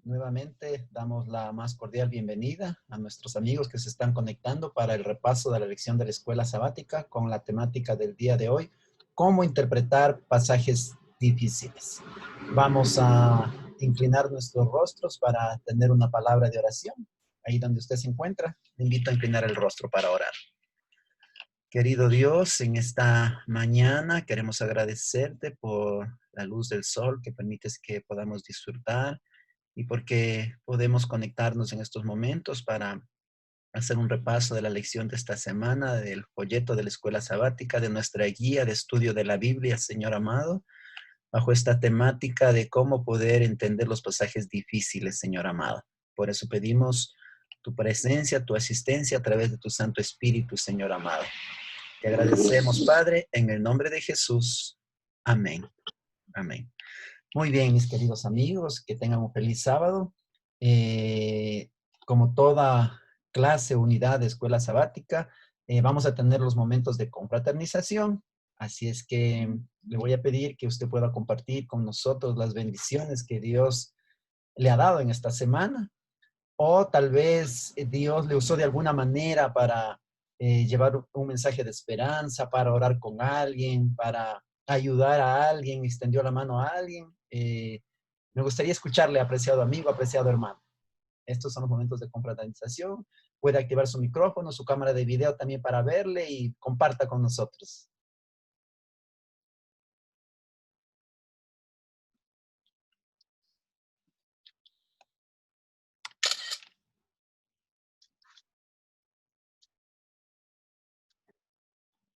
Nuevamente damos la más cordial bienvenida a nuestros amigos que se están conectando para el repaso de la lección de la escuela sabática con la temática del día de hoy, cómo interpretar pasajes difíciles. Vamos a inclinar nuestros rostros para tener una palabra de oración. Ahí donde usted se encuentra, le invito a inclinar el rostro para orar. Querido Dios, en esta mañana queremos agradecerte por la luz del sol que permites que podamos disfrutar y porque podemos conectarnos en estos momentos para hacer un repaso de la lección de esta semana, del folleto de la escuela sabática, de nuestra guía de estudio de la Biblia, Señor amado, bajo esta temática de cómo poder entender los pasajes difíciles, Señor amado. Por eso pedimos tu presencia, tu asistencia a través de tu Santo Espíritu, Señor amado. Te agradecemos, Padre, en el nombre de Jesús. Amén. Amén. Muy bien, mis queridos amigos, que tengan un feliz sábado. Como toda clase, unidad de escuela sabática, vamos a tener los momentos de confraternización. Así es que le voy a pedir que usted pueda compartir con nosotros las bendiciones que Dios le ha dado en esta semana. O tal vez Dios le usó de alguna manera para llevar un mensaje de esperanza, para orar con alguien, para ayudar a alguien, extendió la mano a alguien. Me gustaría escucharle, apreciado amigo, apreciado hermano. Estos son los momentos de confraternización. Puede activar su micrófono, su cámara de video también para verle y comparta con nosotros.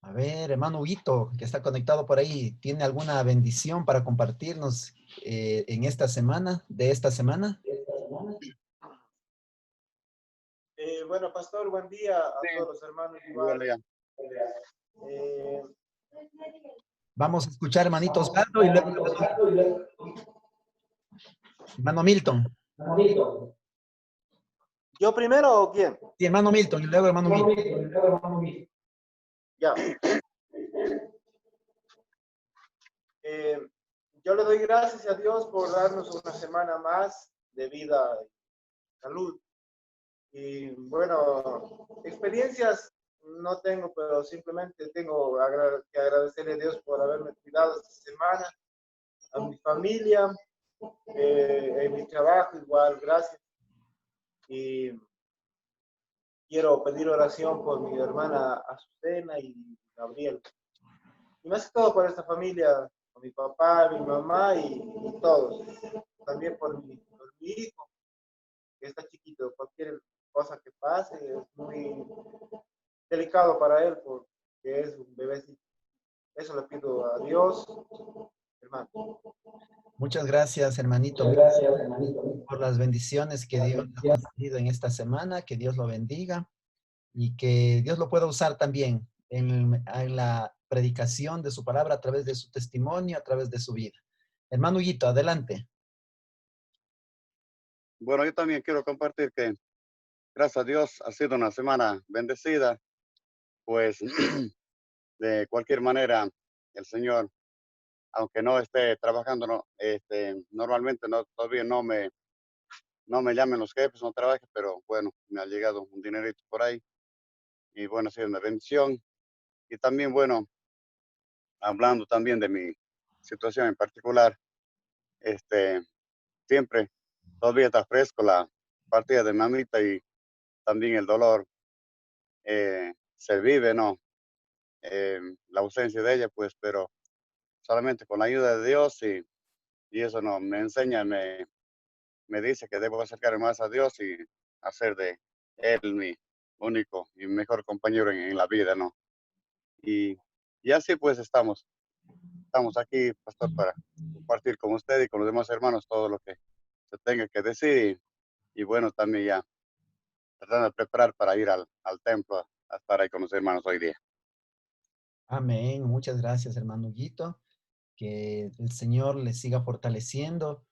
A ver, hermano Huguito, que está conectado por ahí, ¿tiene alguna bendición para compartirnos en esta semana, de esta semana? Bueno, pastor, buen día a todos los hermanos. Igual. Eh, Vamos a escuchar, hermanito Osvaldo, y luego hermano Milton. ¿Yo primero o quién? Sí, hermano Milton, y luego hermano Milton. Ya. Yo le doy gracias a Dios por darnos una semana más de vida y salud. Y bueno, experiencias no tengo, pero simplemente tengo que agradecerle a Dios por haberme cuidado esta semana, a mi familia, en mi trabajo igual, gracias. Y quiero pedir oración por mi hermana Azucena y Gabriel. Y más que todo por esta familia, por mi papá, mi mamá y todos. También por mi hijo, que está chiquito. Cualquier cosa que pase es muy delicado para él porque es un bebecito. Eso le pido a Dios, hermano. Muchas gracias, hermanito, por las bendiciones que Dios le ha concedido en esta semana. Que Dios lo bendiga y que Dios lo pueda usar también en la predicación de su palabra a través de su testimonio, a través de su vida. Hermano Huguito, adelante. Bueno, yo también quiero compartir que, gracias a Dios, ha sido una semana bendecida, pues de cualquier manera, el Señor, aunque no esté trabajando, no, normalmente todavía no me llamen los jefes, no trabaje, pero bueno, me ha llegado un dinerito por ahí y bueno, ha sido una bendición. Y también, bueno, hablando también de mi situación en particular, este, siempre todavía está fresco la partida de mamita y también el dolor se vive, ¿no? La ausencia de ella, pues, pero solamente con la ayuda de Dios y eso no me enseña, me dice que debo acercarme más a Dios y hacer de Él mi único y mejor compañero en la vida, ¿no? Y, y así pues estamos aquí, pastor, para compartir con usted y con los demás hermanos todo lo que se tenga que decir y bueno, también ya tratando de preparar para ir al templo a estar ahí con los hermanos hoy día. Amén. Muchas gracias, hermano Huguito. Que el Señor le siga fortaleciendo.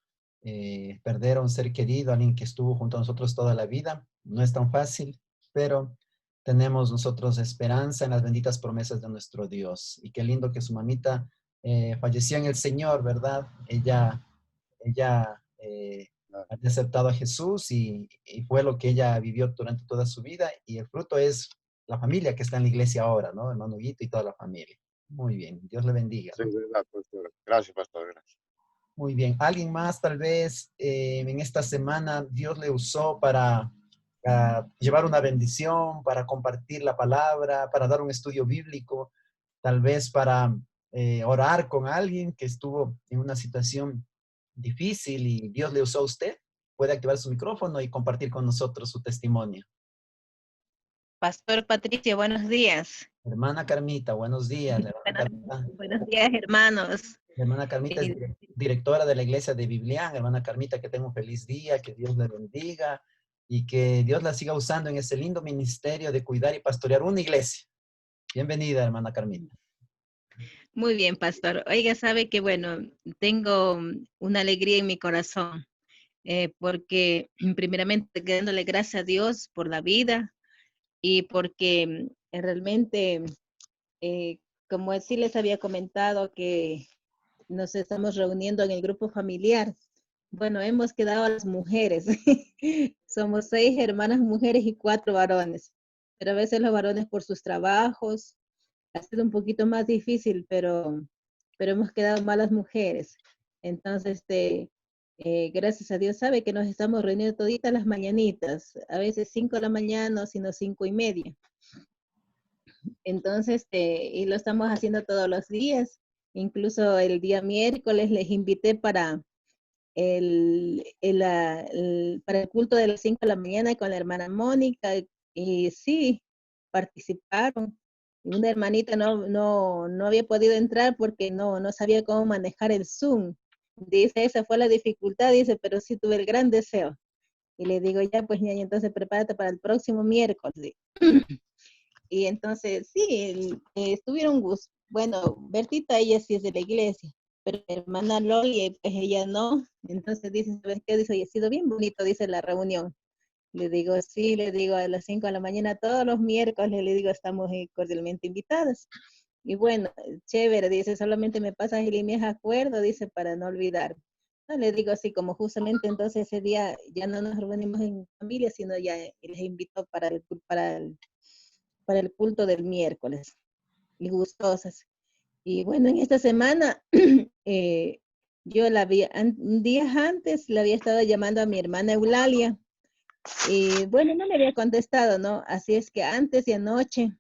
Perder a un ser querido, alguien que estuvo junto a nosotros toda la vida, no es tan fácil, pero tenemos nosotros esperanza en las benditas promesas de nuestro Dios. Y qué lindo que su mamita falleció en el Señor, ¿verdad? Ella había aceptado a Jesús y fue lo que ella vivió durante toda su vida y el fruto es la familia que está en la iglesia ahora, ¿no? Hermano Huguito y toda la familia. Muy bien, Dios le bendiga, Sí, ¿no? verdad, pastor. Gracias, pastor. Gracias. Muy bien. ¿Alguien más tal vez en esta semana Dios le usó para llevar una bendición, para compartir la palabra, para dar un estudio bíblico, tal vez para orar con alguien que estuvo en una situación difícil y Dios le usó a usted? Puede activar su micrófono y compartir con nosotros su testimonio. Pastor Patricio, buenos días. Hermana Carmita, buenos días. Buenos días, hermanos. La hermana Carmita es directora de la iglesia de Biblián. Hermana Carmita, que tenga un feliz día, que Dios le bendiga y que Dios la siga usando en ese lindo ministerio de cuidar y pastorear una iglesia. Bienvenida, hermana Carmita. Muy bien, pastor. Oiga, sabe que, bueno, tengo una alegría en mi corazón, porque primeramente dándole gracias a Dios por la vida y porque realmente, como así les había comentado, que nos estamos reuniendo en el grupo familiar. Bueno, hemos quedado las mujeres. Somos 6 hermanas mujeres y 4 varones. Pero a veces los varones por sus trabajos ha sido un poquito más difícil, pero hemos quedado malas mujeres. Entonces, gracias a Dios sabe que nos estamos reuniendo toditas las mañanitas, a veces 5 de la mañana, sino 5:30. Entonces, y lo estamos haciendo todos los días. Incluso el día miércoles les invité para para el culto de las 5 de la mañana con la hermana Mónica, y sí, participaron. Una hermanita no había podido entrar porque no sabía cómo manejar el Zoom. Dice, esa fue la dificultad, dice, pero sí tuve el gran deseo. Y le digo, ya, pues, ñaña, entonces prepárate para el próximo miércoles. Y entonces, sí, estuvieron bueno, Bertita, ella sí es de la iglesia, pero mi hermana Loli, pues ella no. Entonces dice, ¿sabes qué? Dice, oye, ha sido bien bonito, dice la reunión. Le digo, sí, le digo, a las 5 de la mañana, todos los miércoles, le digo, estamos cordialmente invitadas. Y bueno, chévere, dice, solamente me pasas el email de acuerdo, dice, para no olvidar. No, le digo así, como justamente entonces ese día ya no nos reunimos en familia, sino ya les invito para el culto del miércoles, y gustosas. Y bueno, en esta semana, yo días antes le había estado llamando a mi hermana Eulalia, y bueno, no me había contestado, ¿no? Así es que antes de anoche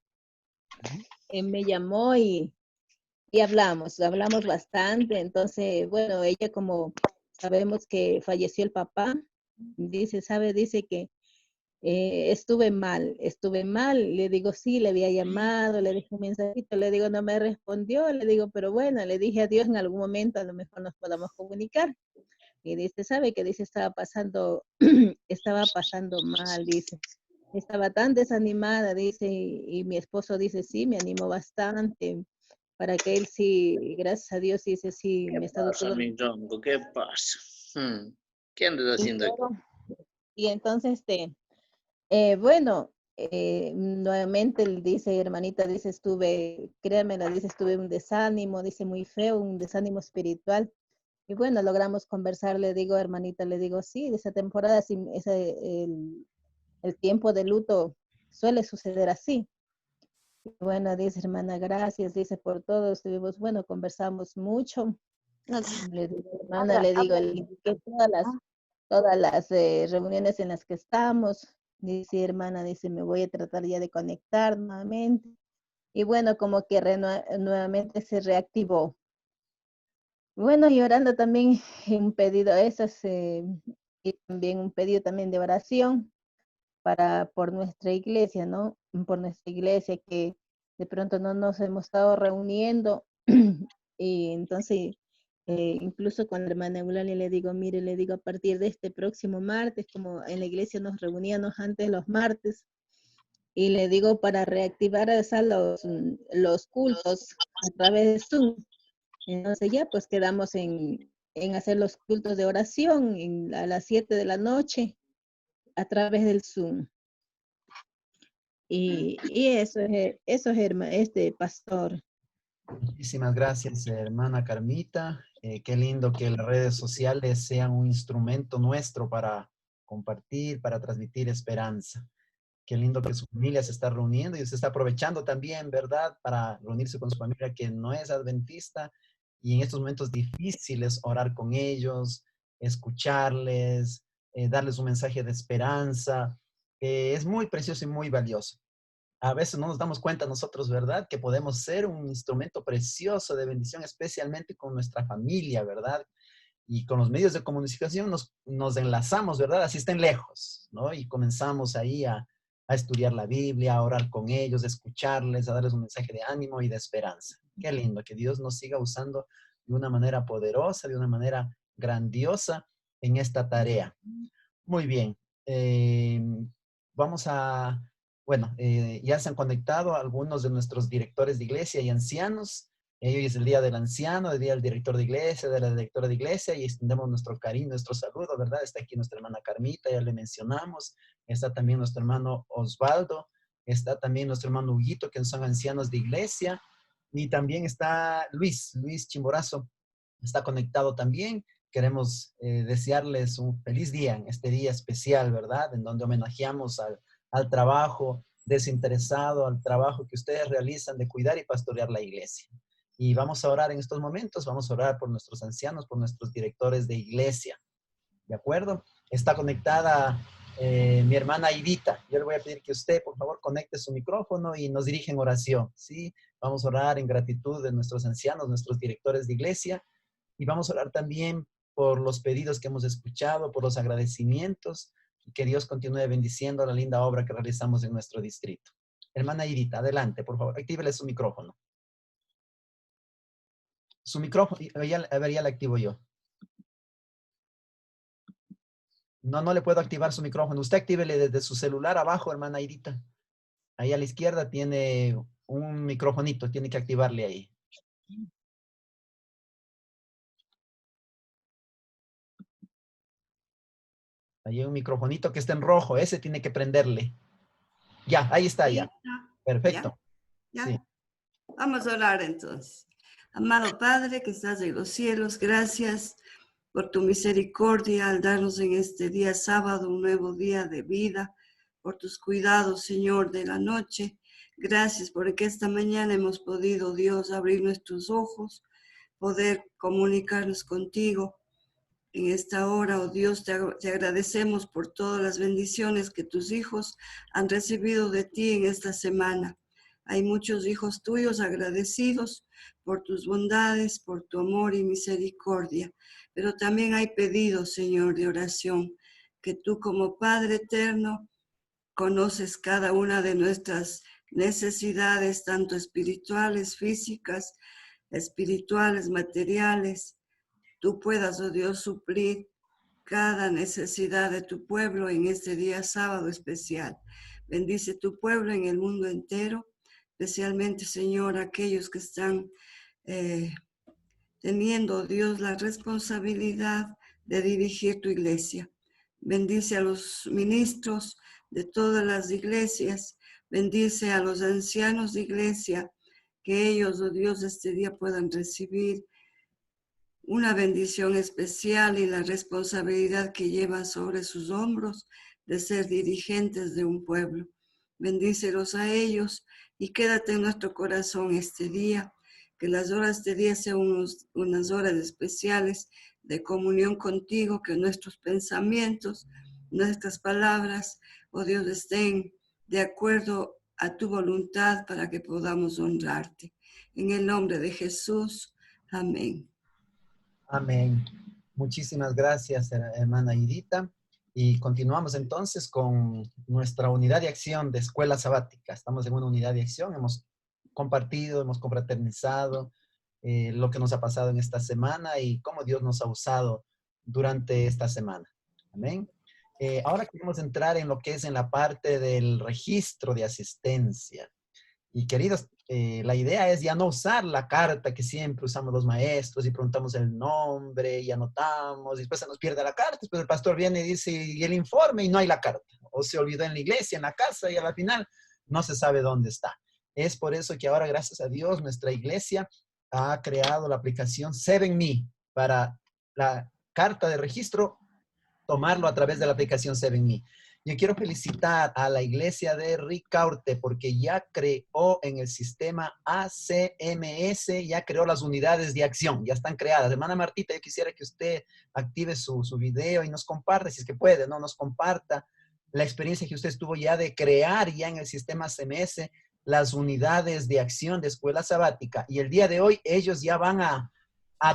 me llamó y hablamos bastante. Entonces, bueno, ella, como sabemos que falleció el papá, dice, dice que estuve mal, le digo, sí, le había llamado, le dije un mensajito, le digo, no me respondió, le digo, pero bueno, le dije a Dios, en algún momento a lo mejor nos podamos comunicar. Y dice, ¿sabe qué? Dice, estaba pasando mal, dice, estaba tan desanimada, dice, y mi esposo dice, sí, me animó bastante, para que él sí, gracias a Dios, dice, sí, ¿Qué me ha estado pasa, todo. mi Jongo? ¿Qué pasa? ¿Qué andas haciendo aquí? Y entonces, bueno, nuevamente él dice, hermanita, dice, créanmela, dice, estuve un desánimo, dice, muy feo, un desánimo espiritual. Y bueno, logramos conversar, le digo, hermanita, le digo, sí, de esa temporada, sí, el tiempo de luto suele suceder así. Y bueno, dice, hermana, gracias, dice, por todo, estuvimos, bueno, conversamos mucho. Le digo, hermana, le digo, que todas las reuniones en las que estamos, dice, hermana, dice, me voy a tratar ya de conectar nuevamente. Y bueno, como que nuevamente se reactivó. Bueno, y orando también un pedido, y también un pedido también de oración por nuestra iglesia, ¿no? Por nuestra iglesia, que de pronto no nos hemos estado reuniendo. Y entonces, incluso con la hermana Eulalia le digo, mire, le digo, a partir de este próximo martes, como en la iglesia nos reuníamos antes los martes, y le digo, para reactivar los cultos a través de Zoom. Entonces ya pues quedamos en hacer los cultos de oración a las 7 de la noche a través del Zoom. Y eso es pastor. Muchísimas gracias, hermana Carmita. Qué lindo que las redes sociales sean un instrumento nuestro para compartir, para transmitir esperanza. Qué lindo que su familia se está reuniendo y se está aprovechando también, ¿verdad? Para reunirse con su familia que no es adventista y en estos momentos difíciles orar con ellos, escucharles, darles un mensaje de esperanza. Es muy precioso y muy valioso. A veces no nos damos cuenta nosotros, ¿verdad? Que podemos ser un instrumento precioso de bendición, especialmente con nuestra familia, ¿verdad? Y con los medios de comunicación nos enlazamos, ¿verdad? Así estén lejos, ¿no? Y comenzamos ahí a estudiar la Biblia, a orar con ellos, a escucharles, a darles un mensaje de ánimo y de esperanza. Qué lindo que Dios nos siga usando de una manera poderosa, de una manera grandiosa en esta tarea. Muy bien. Vamos a, bueno, ya se han conectado algunos de nuestros directores de iglesia y ancianos. Hoy es el día del anciano, el día del director de iglesia, de la directora de iglesia, y extendemos nuestro cariño, nuestro saludo, ¿verdad? Está aquí nuestra hermana Carmita, ya le mencionamos. Está también nuestro hermano Osvaldo. Está también nuestro hermano Huguito, que son ancianos de iglesia. Y también está Luis Chimborazo, está conectado también. Queremos desearles un feliz día en este día especial, ¿verdad? En donde homenajeamos al trabajo desinteresado, al trabajo que ustedes realizan de cuidar y pastorear la iglesia. Y vamos a orar en estos momentos, vamos a orar por nuestros ancianos, por nuestros directores de iglesia, ¿de acuerdo? Está conectada mi hermana Aidita. Yo le voy a pedir que usted, por favor, conecte su micrófono y nos dirija en oración, ¿sí? Vamos a orar en gratitud de nuestros ancianos, nuestros directores de iglesia, y vamos a orar también por los pedidos que hemos escuchado, por los agradecimientos, y que Dios continúe bendiciendo la linda obra que realizamos en nuestro distrito. Hermana Aidita, adelante, por favor, actívele su micrófono. Su micrófono, a ver, ya le activo yo. No le puedo activar su micrófono. Usted actívele desde su celular abajo, hermana Aidita. Ahí a la izquierda tiene un microfonito, tiene que activarle ahí. Ahí hay un microfonito que está en rojo, ese tiene que prenderle. Ya, ahí está, ya. Perfecto. ¿Ya? Sí. Vamos a orar entonces. Amado Padre que estás en los cielos, gracias por tu misericordia al darnos en este día sábado un nuevo día de vida, por tus cuidados, Señor, de la noche. Gracias porque esta mañana hemos podido, Dios, abrir nuestros ojos, poder comunicarnos contigo. En esta hora, oh Dios, te agradecemos por todas las bendiciones que tus hijos han recibido de ti en esta semana. Hay muchos hijos tuyos agradecidos por tus bondades, por tu amor y misericordia. Pero también hay pedidos, Señor, de oración, que tú como Padre eterno conoces cada una de nuestras necesidades, tanto espirituales, físicas, espirituales, materiales. Tú puedas, oh Dios, suplir cada necesidad de tu pueblo en este día sábado especial. Bendice tu pueblo en el mundo entero, especialmente, Señor, aquellos que están teniendo, Dios, la responsabilidad de dirigir tu iglesia. Bendice a los ministros de todas las iglesias, bendice a los ancianos de iglesia, que ellos, oh Dios, este día puedan recibir una bendición especial y la responsabilidad que llevan sobre sus hombros de ser dirigentes de un pueblo. Bendícelos a ellos y quédate en nuestro corazón este día, que las horas de día sean unas horas especiales de comunión contigo, que nuestros pensamientos, nuestras palabras, oh Dios, estén de acuerdo a tu voluntad para que podamos honrarte. En el nombre de Jesús, amén. Amén. Muchísimas gracias, hermana Aidita. Y continuamos entonces con nuestra unidad de acción de Escuela Sabática. Estamos en una unidad de acción, hemos compartido, hemos confraternizado lo que nos ha pasado en esta semana y cómo Dios nos ha usado durante esta semana. Amén. Ahora queremos entrar en lo que es en la parte del registro de asistencia. Y queridos, la idea es ya no usar la carta que siempre usamos los maestros y preguntamos el nombre y anotamos y después se nos pierde la carta, después el pastor viene y dice y el informe y no hay la carta, o se olvidó en la iglesia, en la casa y al final no se sabe dónde está. Es por eso que ahora, gracias a Dios, nuestra iglesia ha creado la aplicación 7Me. para la carta de registro, tomarlo a través de la aplicación 7Me. Yo quiero felicitar a la iglesia de Ricaurte porque ya creó en el sistema ACMS, ya creó las unidades de acción, ya están creadas. Hermana Martita, yo quisiera que usted active su video y nos comparta, si es que puede, ¿no? Nos comparta la experiencia que usted tuvo ya de crear ya en el sistema ACMS las unidades de acción de escuela sabática. Y el día de hoy ellos ya van a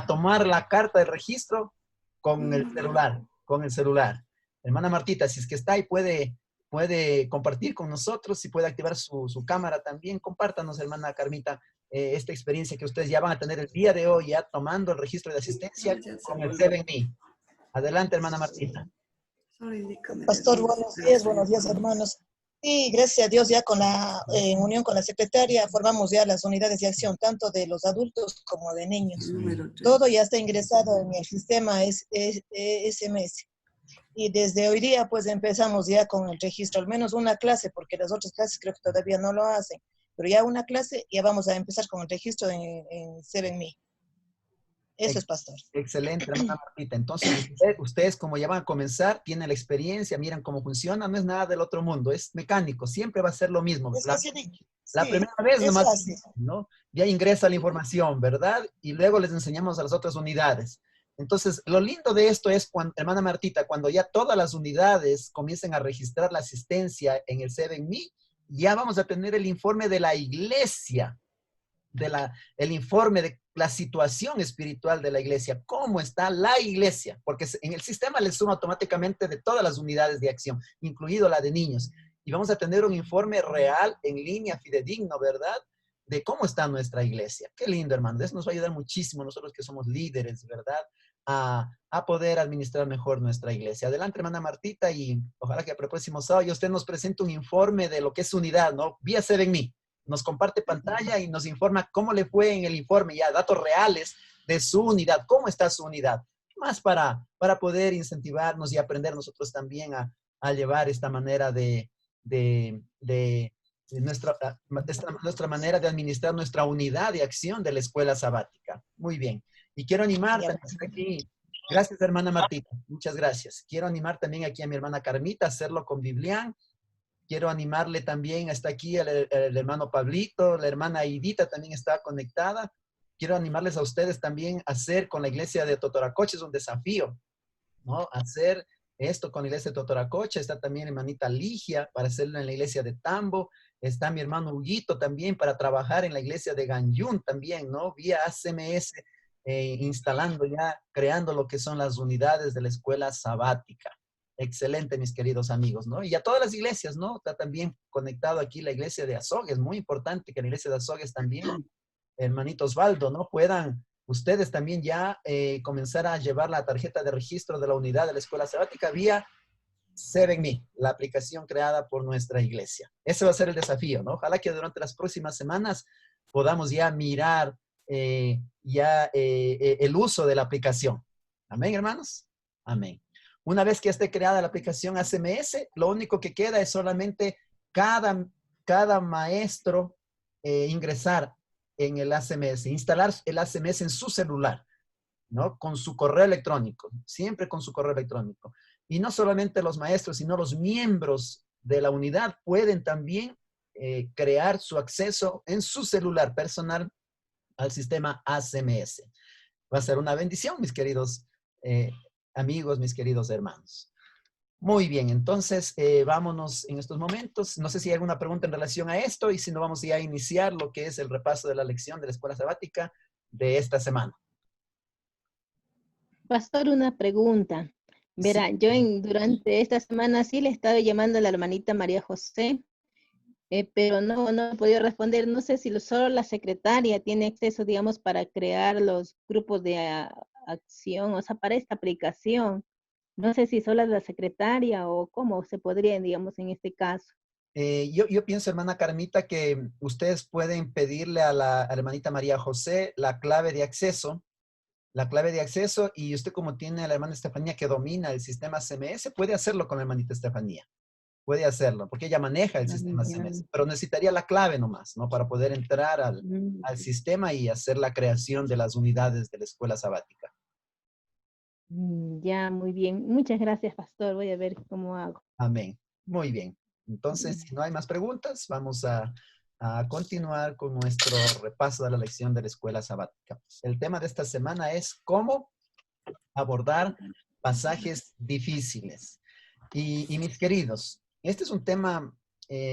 tomar la carta de registro con el celular, Hermana Martita, si es que está y puede compartir con nosotros, si puede activar su cámara también, compártanos, hermana Carmita, esta experiencia que ustedes ya van a tener el día de hoy, ya tomando el registro de asistencia con el 7Me. Adelante, hermana Martita. Pastor, buenos días, hermanos. Y gracias a Dios, ya con la en unión con la secretaria, formamos ya las unidades de acción, tanto de los adultos como de niños. Todo ya está ingresado en el sistema SMS. Y desde hoy día, pues empezamos ya con el registro, al menos una clase, porque las otras clases creo que todavía no lo hacen. Pero ya una clase, ya vamos a empezar con el registro en 7Me. Eso es, pastor. Excelente, hermana Martita. Entonces, ustedes como ya van a comenzar, tienen la experiencia, miran cómo funciona, no es nada del otro mundo, es mecánico, siempre va a ser lo mismo. La primera vez nomás, ¿no? Ya ingresa la información, ¿verdad? Y luego les enseñamos a las otras unidades. Entonces, lo lindo de esto es, hermana Martita, cuando ya todas las unidades comiencen a registrar la asistencia en el 7Me, ya vamos a tener el informe de la iglesia, el informe de la situación espiritual de la iglesia, cómo está la iglesia, porque en el sistema le suma automáticamente de todas las unidades de acción, incluido la de niños. Y vamos a tener un informe real, en línea, fidedigno, ¿verdad? De cómo está nuestra iglesia. Qué lindo, hermano. Eso nos va a ayudar muchísimo, nosotros que somos líderes, ¿verdad? A poder administrar mejor nuestra iglesia. Adelante, hermana Martita, y ojalá que para el próximo sábado usted nos presente un informe de lo que es su unidad, ¿no? Vía 7Me. Nos comparte pantalla y nos informa cómo le fue en el informe, ya datos reales de su unidad, cómo está su unidad. Más para poder incentivarnos y aprender nosotros también a llevar esta manera nuestra manera de administrar nuestra unidad de acción de la escuela sabática. Muy bien. Y quiero animar también aquí, gracias hermana Martita, muchas gracias. Quiero animar también aquí a mi hermana Carmita a hacerlo con Biblián. Quiero animarle también, está aquí el hermano Pablito, la hermana Aidita también está conectada. Quiero animarles a ustedes también a hacer con la iglesia de Totoracoche, es un desafío, ¿no? Hacer esto con la iglesia de Totoracoche. Está también hermanita Ligia para hacerlo en la iglesia de Tambo. Está mi hermano Huguito también para trabajar en la iglesia de Ganyún también, ¿no? Vía ACMS, instalando ya, creando lo que son las unidades de la escuela sabática. Excelente, mis queridos amigos, ¿no? Y a todas las iglesias, ¿no? Está también conectado aquí la iglesia de Azogues. Muy importante que la iglesia de Azogues también, hermanito Osvaldo, ¿no? Puedan ustedes también ya comenzar a llevar la tarjeta de registro de la unidad de la escuela sabática vía 7Me, la aplicación creada por nuestra iglesia. Ese va a ser el desafío, ¿no? Ojalá que durante las próximas semanas podamos ya mirar el uso de la aplicación. Amén, hermanos. Amén. Una vez que esté creada la aplicación ACMS, lo único que queda es solamente cada maestro ingresar en el ACMS, instalar el ACMS en su celular, ¿no? Con su correo electrónico, siempre con su correo electrónico. Y no solamente los maestros, sino los miembros de la unidad pueden también crear su acceso en su celular personal al sistema ACMS. Va a ser una bendición, mis queridos amigos, mis queridos hermanos. Muy bien, entonces vámonos en estos momentos. No sé si hay alguna pregunta en relación a esto y si no, vamos ya a iniciar lo que es el repaso de la lección de la escuela sabática de esta semana. Pastor, una pregunta. Verá, Sí. yo durante esta semana sí le he estado llamando a la hermanita María José, pero no he podido responder. No sé si solo la secretaria tiene acceso, digamos, para crear los grupos de acción, o sea, para esta aplicación. No sé si solo la secretaria o cómo se podría, digamos, en este caso. Yo pienso, hermana Carmita, que ustedes pueden pedirle a la hermanita María José la clave de acceso, y usted, como tiene a la hermana Estefanía que domina el sistema CMS, puede hacerlo con la hermanita Estefanía. Puede hacerlo, porque ella maneja el sistema CMS, pero necesitaría la clave nomás, ¿no? Para poder entrar al sistema y hacer la creación de las unidades de la escuela sabática. Ya, muy bien. Muchas gracias, pastor. Voy a ver cómo hago. Amén. Muy bien. Entonces, si no hay más preguntas, vamos a continuar con nuestro repaso de la lección de la escuela sabática. El tema de esta semana es cómo abordar pasajes difíciles. Y mis queridos, este es un tema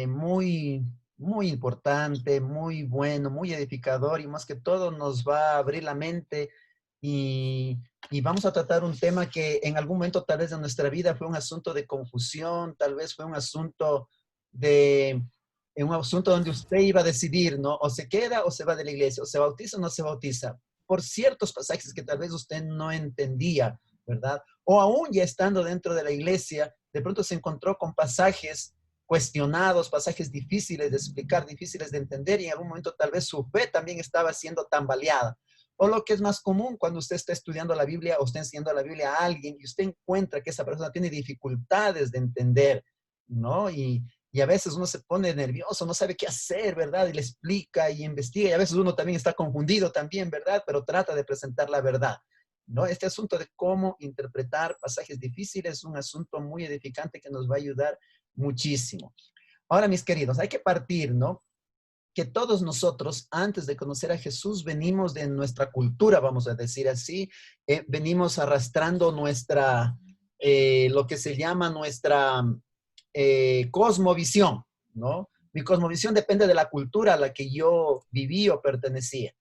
muy importante, muy bueno, muy edificador y más que todo nos va a abrir la mente y, y vamos a tratar un tema que en algún momento tal vez de nuestra vida fue un asunto de confusión, tal vez fue un asunto un asunto donde usted iba a decidir, ¿no? O se queda o se va de la iglesia, o se bautiza o no se bautiza, por ciertos pasajes que tal vez usted no entendía, ¿verdad? O aún ya estando dentro de la iglesia, de pronto se encontró con pasajes cuestionados, pasajes difíciles de explicar, difíciles de entender, y en algún momento tal vez su fe también estaba siendo tambaleada. O lo que es más común cuando usted está estudiando la Biblia o está enseñando la Biblia a alguien y usted encuentra que esa persona tiene dificultades de entender, ¿no? Y a veces uno se pone nervioso, no sabe qué hacer, ¿verdad? Y le explica y investiga, y a veces uno también está confundido también, ¿verdad? Pero trata de presentar la verdad, ¿no? Este asunto de cómo interpretar pasajes difíciles es un asunto muy edificante que nos va a ayudar muchísimo. Ahora, mis queridos, hay que partir, ¿no? Que todos nosotros, antes de conocer a Jesús, venimos de nuestra cultura, vamos a decir así, venimos arrastrando lo que se llama nuestra cosmovisión, ¿no? Mi cosmovisión depende de la cultura a la que yo viví o pertenecía.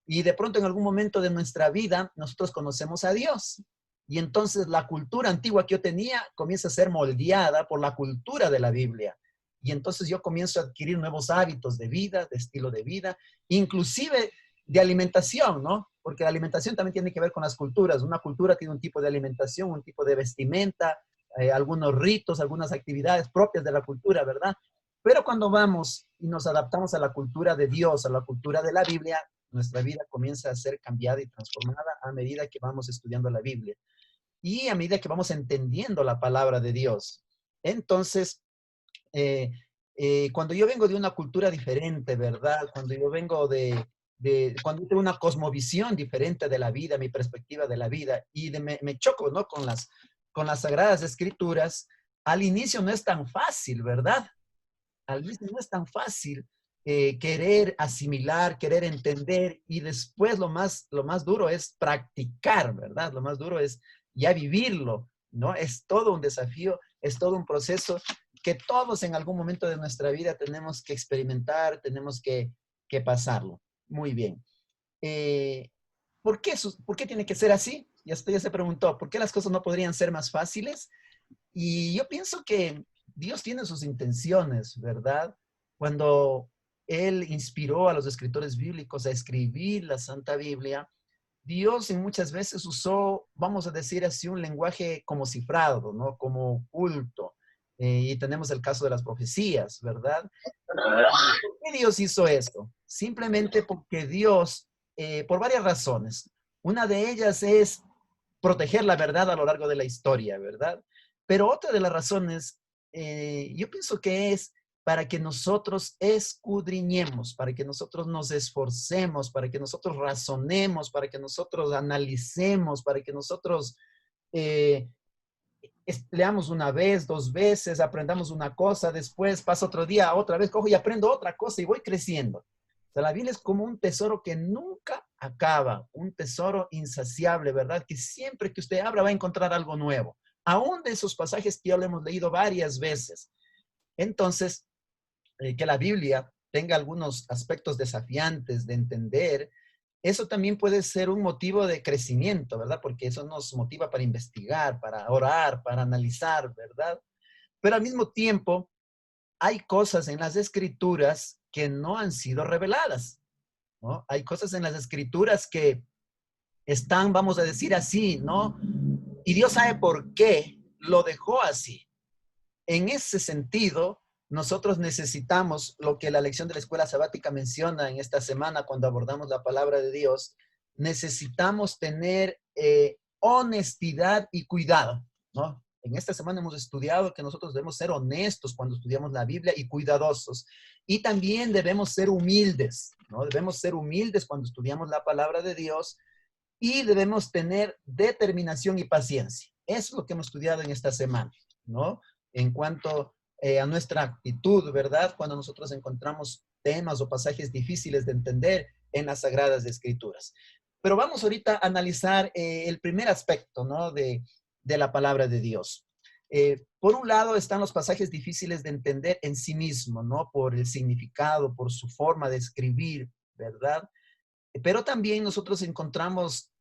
Y de pronto en algún momento de nuestra vida nosotros conocemos a Dios. Y entonces la cultura antigua que yo tenía comienza a ser moldeada por la cultura de la Biblia. Y entonces yo comienzo a adquirir nuevos hábitos de vida, de estilo de vida, inclusive de alimentación, ¿no? Porque la alimentación también tiene que ver con las culturas. Una cultura tiene un tipo de alimentación, un tipo de vestimenta, algunos ritos, algunas actividades propias de la cultura, ¿verdad? Pero cuando vamos y nos adaptamos a la cultura de Dios, a la cultura de la Biblia, nuestra vida comienza a ser cambiada y transformada a medida que vamos estudiando la Biblia y a medida que vamos entendiendo la palabra de Dios. Entonces, cuando yo vengo de una cultura diferente, ¿verdad? Cuando yo vengo cuando tengo una cosmovisión diferente de la vida, mi perspectiva de la vida, y me choco, ¿no? Con las Sagradas Escrituras, al inicio no es tan fácil, ¿verdad? Al inicio no es tan fácil querer asimilar, querer entender, y después lo más duro es practicar, ¿verdad? Lo más duro es ya vivirlo, ¿no? Es todo un desafío, es todo un proceso que todos en algún momento de nuestra vida tenemos que experimentar, tenemos que pasarlo. Muy bien. ¿Por qué tiene que ser así? Ya usted ya se preguntó, ¿por qué las cosas no podrían ser más fáciles? Y yo pienso que Dios tiene sus intenciones, ¿verdad? Cuando Él inspiró a los escritores bíblicos a escribir la Santa Biblia, Dios en muchas veces usó, vamos a decir así, un lenguaje como cifrado, ¿no? Como oculto. Y tenemos el caso de las profecías, ¿verdad? ¿Por qué Dios hizo esto? Simplemente porque Dios, por varias razones. Una de ellas es proteger la verdad a lo largo de la historia, ¿verdad? Pero otra de las razones, yo pienso que es para que nosotros escudriñemos, para que nosotros nos esforcemos, para que nosotros razonemos, para que nosotros analicemos, para que nosotros eh, leamos una vez, dos veces, aprendamos una cosa, después pasa otro día, otra vez cojo y aprendo otra cosa y voy creciendo. O sea, la Biblia es como un tesoro que nunca acaba, un tesoro insaciable, ¿verdad? Que siempre que usted abra va a encontrar algo nuevo, aún de esos pasajes que ya lo hemos leído varias veces. Entonces, que la Biblia tenga algunos aspectos desafiantes de entender, eso también puede ser un motivo de crecimiento, ¿verdad? Porque eso nos motiva para investigar, para orar, para analizar, ¿verdad? Pero al mismo tiempo, hay cosas en las escrituras que no han sido reveladas, ¿no? Hay cosas en las escrituras que están, vamos a decir así, ¿no? Y Dios sabe por qué lo dejó así. En ese sentido, nosotros necesitamos lo que la lección de la escuela sabática menciona en esta semana cuando abordamos la palabra de Dios. Necesitamos tener honestidad y cuidado, ¿no? En esta semana hemos estudiado que nosotros debemos ser honestos cuando estudiamos la Biblia y cuidadosos. Y también debemos ser humildes, ¿no? Debemos ser humildes cuando estudiamos la palabra de Dios y debemos tener determinación y paciencia. Eso es lo que hemos estudiado en esta semana, ¿no? En cuanto a nuestra actitud, ¿verdad? Cuando nosotros encontramos temas o pasajes difíciles de entender en las Sagradas Escrituras. Pero vamos ahorita a analizar el primer aspecto, ¿no? de la palabra de Dios. Por un lado están los pasajes difíciles de entender en sí mismo, ¿no? Por el significado, por su forma de escribir, ¿verdad? Pero también nosotros encontramos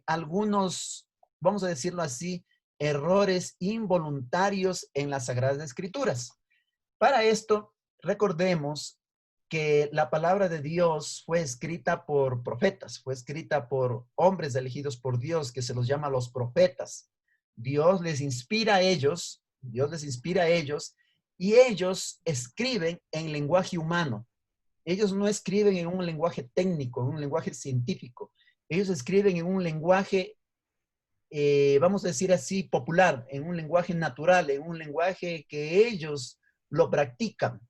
algunos, vamos a decirlo así, errores involuntarios en las Sagradas Escrituras. Para esto, recordemos que la palabra de Dios fue escrita por profetas, fue escrita por hombres elegidos por Dios, que se los llama los profetas. Dios les inspira a ellos, y ellos escriben en lenguaje humano. Ellos no escriben en un lenguaje técnico, en un lenguaje científico. Ellos escriben en un lenguaje, vamos a decir así, popular, en un lenguaje natural, en un lenguaje que ellos lo practican.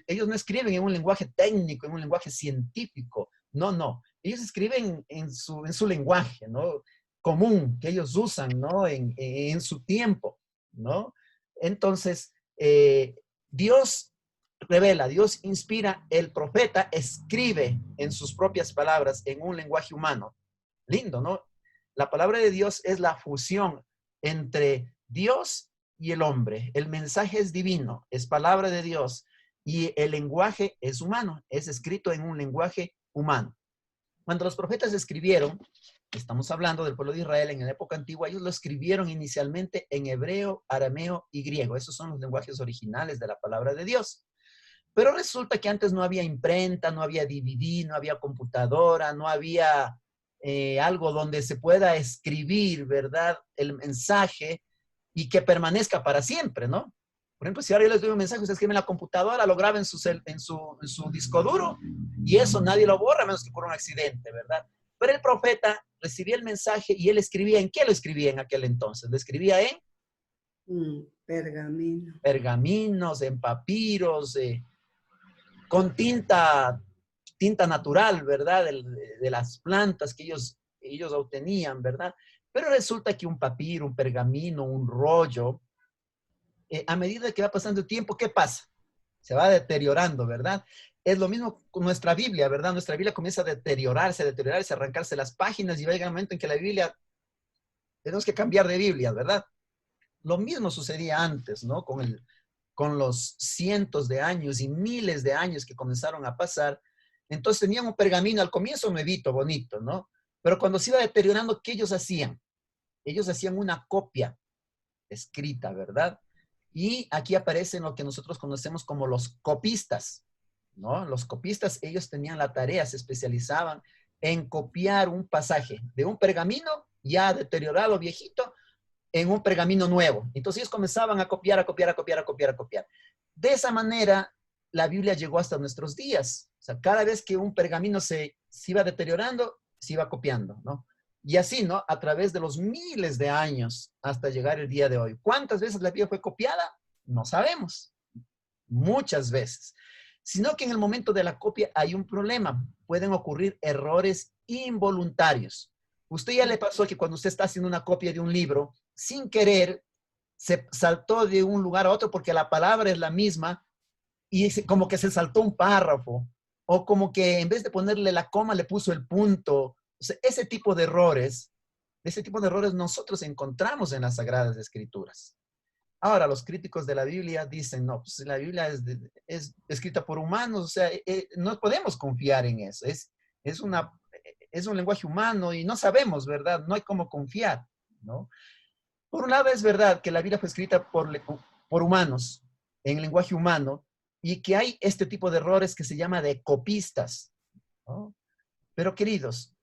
Ellos no escriben en un lenguaje técnico, en un lenguaje científico. No. Ellos escriben en su lenguaje, ¿no? Común, que ellos usan, ¿no? En su tiempo, ¿no? Entonces, Dios revela, Dios inspira, el profeta escribe en sus propias palabras en un lenguaje humano. Lindo, ¿no? La palabra de Dios es la fusión entre Dios y el hombre. El mensaje es divino, es palabra de Dios, y el lenguaje es humano, es escrito en un lenguaje humano. Cuando los profetas escribieron, estamos hablando del pueblo de Israel en la época antigua, ellos lo escribieron inicialmente en hebreo, arameo y griego. Esos son los lenguajes originales de la palabra de Dios. Pero resulta que antes no había imprenta, no había DVD, no había computadora, no había algo donde se pueda escribir, ¿verdad?, el mensaje y que permanezca para siempre, ¿no? Por ejemplo, si ahora yo les doy un mensaje, usted escribe en la computadora, lo graba en su disco duro, y eso nadie lo borra, a menos que por un accidente, ¿verdad? Pero el profeta recibía el mensaje y él escribía, ¿en qué lo escribía en aquel entonces? Lo escribía en pergamino. Pergaminos, en papiros, con tinta natural, ¿verdad? De las plantas que ellos obtenían, ¿verdad? Pero resulta que un papiro, un pergamino, un rollo, a medida que va pasando el tiempo, ¿qué pasa? Se va deteriorando, ¿verdad? Es lo mismo con nuestra Biblia, ¿verdad? Nuestra Biblia comienza a deteriorarse, arrancarse las páginas, y va a llegar un momento en que la Biblia, tenemos que cambiar de Biblia, ¿verdad? Lo mismo sucedía antes, ¿no? Con los cientos de años y miles de años que comenzaron a pasar. Entonces tenían un pergamino al comienzo nuevito, bonito, ¿no? Pero cuando se iba deteriorando, ¿qué ellos hacían? Ellos hacían una copia escrita, ¿verdad? Y aquí aparecen lo que nosotros conocemos como los copistas, ¿no? Los copistas, ellos tenían la tarea, se especializaban en copiar un pasaje de un pergamino ya deteriorado, viejito, en un pergamino nuevo. Entonces ellos comenzaban a copiar. De esa manera, la Biblia llegó hasta nuestros días. O sea, cada vez que un pergamino se iba deteriorando, se iba copiando, ¿no? Y así, ¿no? A través de los miles de años hasta llegar el día de hoy. ¿Cuántas veces la Biblia fue copiada? No sabemos. Muchas veces. Sino que en el momento de la copia hay un problema. Pueden ocurrir errores involuntarios. Usted ya le pasó que cuando usted está haciendo una copia de un libro, sin querer, se saltó de un lugar a otro porque la palabra es la misma y como que se saltó un párrafo, o como que en vez de ponerle la coma le puso el punto. O sea, ese tipo de errores nosotros encontramos en las Sagradas Escrituras. Ahora, los críticos de la Biblia dicen, no, pues la Biblia es escrita por humanos, o sea, no podemos confiar en eso. Es un lenguaje humano y no sabemos, ¿verdad? No hay cómo confiar, ¿no? Por un lado, es verdad que la Biblia fue escrita por humanos, en lenguaje humano, y que hay este tipo de errores que se llama de copistas, ¿no? Pero, queridos,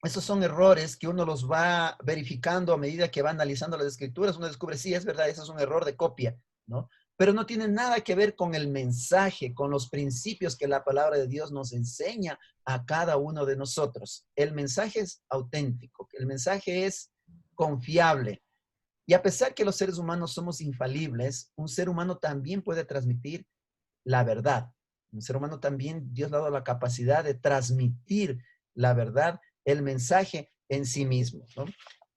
esos son errores que uno los va verificando a medida que va analizando las escrituras. Uno descubre, sí, es verdad, eso es un error de copia, ¿no? Pero no tiene nada que ver con el mensaje, con los principios que la palabra de Dios nos enseña a cada uno de nosotros. El mensaje es auténtico, el mensaje es confiable. Y a pesar que los seres humanos somos infalibles, un ser humano también puede transmitir la verdad. Un ser humano también, Dios le ha dado la capacidad de transmitir la verdad el mensaje en sí mismo, ¿no?